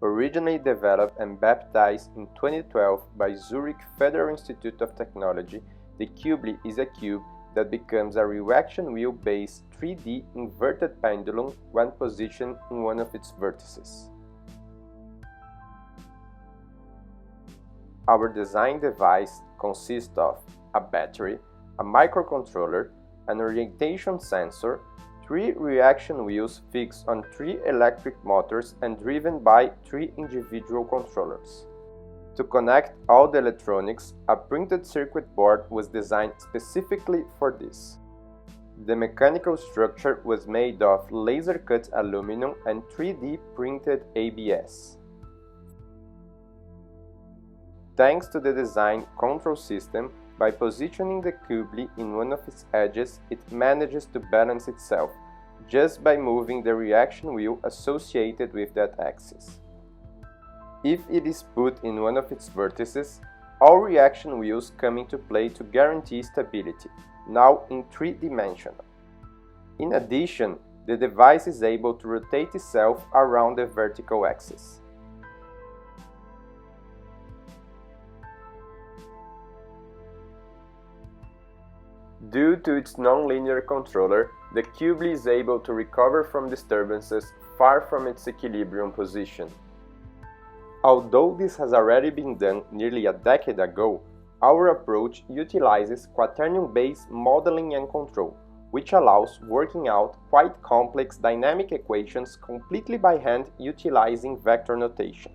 Originally developed and baptized in 2012 by Zurich Federal Institute of Technology, the Cubely is a cube that becomes a reaction wheel-based 3D inverted pendulum when positioned in one of its vertices. Our design device consists of a battery, a microcontroller, an orientation sensor, 3 reaction wheels fixed on 3 electric motors and driven by 3 individual controllers. To connect all the electronics, a printed circuit board was designed specifically for this. The mechanical structure was made of laser-cut aluminum and 3D printed ABS. Thanks to the design control system, by positioning the Cubely in one of its edges, it manages to balance itself, just by moving the reaction wheel associated with that axis. If it is put in one of its vertices, all reaction wheels come into play to guarantee stability, now in 3-dimensional. In addition, the device is able to rotate itself around the vertical axis. Due to its nonlinear controller, the Cubely is able to recover from disturbances far from its equilibrium position. Although this has already been done nearly a decade ago, our approach utilizes quaternion-based modeling and control, which allows working out quite complex dynamic equations completely by hand utilizing vector notation.